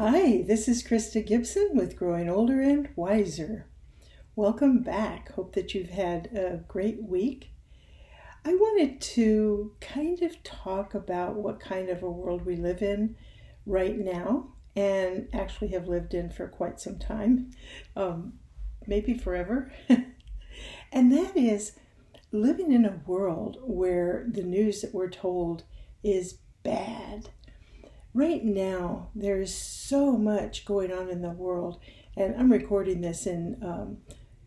Hi, this is Krista Gibson with Growing Older and Wiser. Welcome back. Hope that you've had a great week. I wanted to kind of talk about what kind of a world we live in right now and actually have lived in for quite some time, maybe forever. And that is living in a world where the news that we're told is bad. Right now, there's so much going on in the world, and I'm recording this in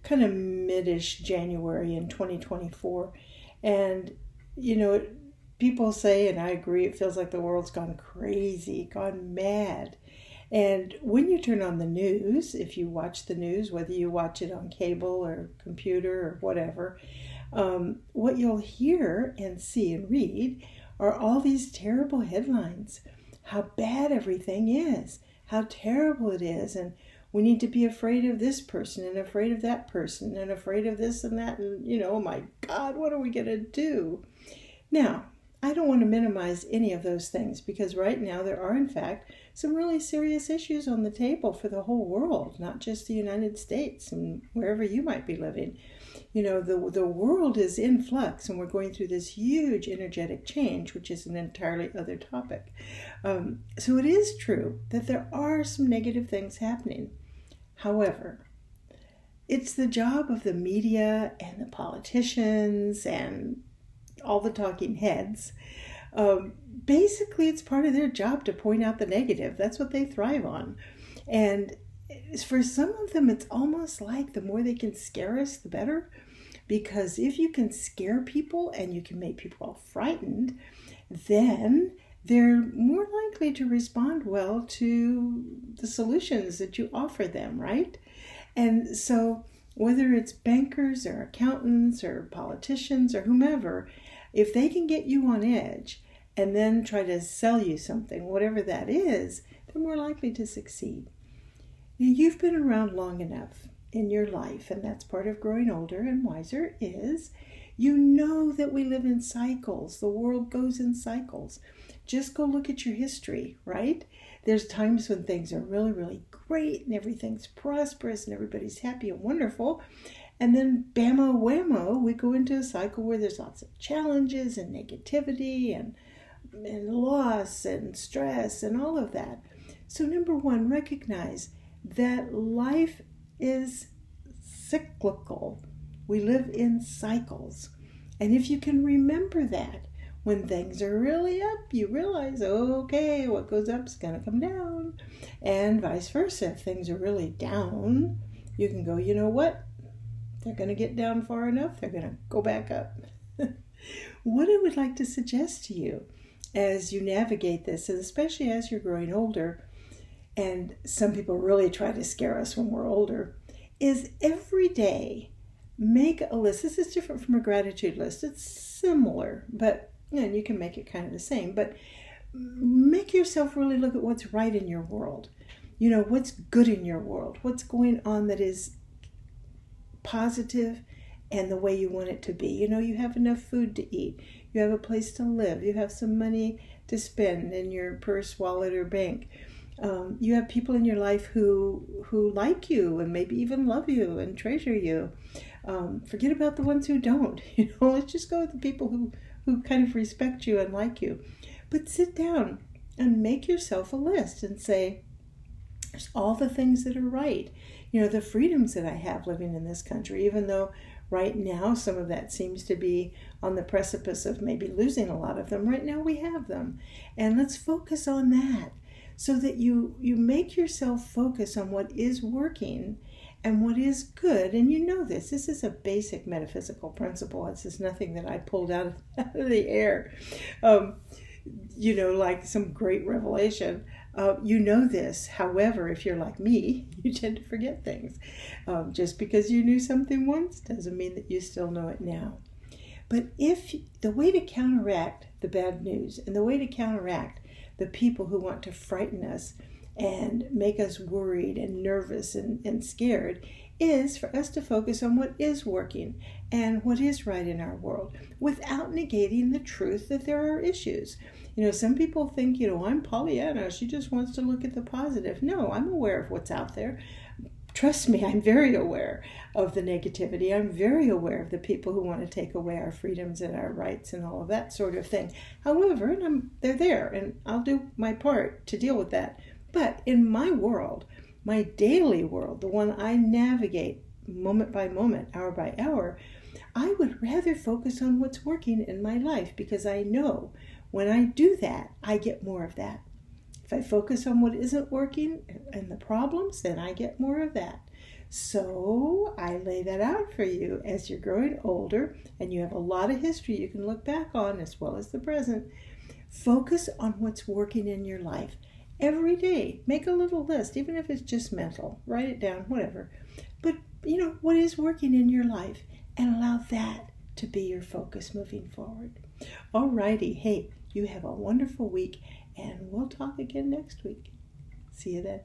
kind of mid-ish January in 2024. And, people say, and I agree, it feels like the world's gone crazy, gone mad. And when you turn on the news, if you watch the news, whether you watch it on cable or computer or whatever, what you'll hear and see and read are all these terrible headlines. How bad everything is, how terrible it is, and we need to be afraid of this person and afraid of that person and afraid of this and that, and oh my God, what are we going to do? Now, I don't want to minimize any of those things because right now there are, in fact, some really serious issues on the table for the whole world, not just the United States and wherever you might be living. The world is in flux and we're going through this huge energetic change, which is an entirely other topic. So it is true that there are some negative things happening. However, it's the job of the media and the politicians and all the talking heads. Basically, it's part of their job to point out the negative. That's what they thrive on. And for some of them, it's almost like the more they can scare us, the better. Because if you can scare people and you can make people all frightened, then they're more likely to respond well to the solutions that you offer them, right? And so whether it's bankers or accountants or politicians or whomever, if they can get you on edge and then try to sell you something, whatever that is, they're more likely to succeed. Now, you've been around long enough in your life, and that's part of growing older and wiser, is you know that we live in cycles. The world goes in cycles. Just go look at your history, right? There's times when things are really, really great and everything's prosperous and everybody's happy and wonderful. And then bammo whammo, we go into a cycle where there's lots of challenges and negativity and loss and stress and all of that. So number one, recognize that life is cyclical. We live in cycles. And if you can remember that, when things are really up, you realize, okay, what goes up is going to come down. And vice versa. If things are really down, you can go, you know what? They're going to get down far enough. They're going to go back up. What I would like to suggest to you as you navigate this, and especially as you're growing older, and some people really try to scare us when we're older, is every day make a list. This is different from a gratitude list. It's similar, but you can make it kind of the same. But make yourself really look at what's right in your world. What's good in your world. What's going on that is positive and the way you want it to be. You have enough food to eat. You have a place to live. You have some money to spend in your purse, wallet, or bank. You have people in your life who like you and maybe even love you and treasure you. Forget about the ones who don't. Let's just go with the people who kind of respect you and like you. But sit down and make yourself a list and say, there's all the things that are right. The freedoms that I have living in this country, even though right now some of that seems to be on the precipice of maybe losing a lot of them. Right now we have them. And let's focus on that so that you make yourself focus on what is working and what is good. And this is a basic metaphysical principle. This is nothing that I pulled out of the air, like some great revelation. This. However, if you're like me, you tend to forget things. Just because you knew something once doesn't mean that you still know it now. But if the way to counteract the bad news and the way to counteract the people who want to frighten us and make us worried and nervous and scared is for us to focus on what is working and what is right in our world without negating the truth that there are issues. Some people think, I'm Pollyanna. She just wants to look at the positive. No, I'm aware of what's out there. Trust me, I'm very aware of the negativity. I'm very aware of the people who want to take away our freedoms and our rights and all of that sort of thing. However, they're there, and I'll do my part to deal with that. But in my world, my daily world, the one I navigate moment by moment, hour by hour, I would rather focus on what's working in my life, because I know when I do that, I get more of that. If I focus on what isn't working and the problems, then I get more of that. So I lay that out for you as you're growing older and you have a lot of history you can look back on as well as the present. Focus on what's working in your life. Every day, make a little list, even if it's just mental. Write it down, whatever. But, what is working in your life, and allow that to be your focus moving forward. All righty. Hey, you have a wonderful week, and we'll talk again next week. See you then.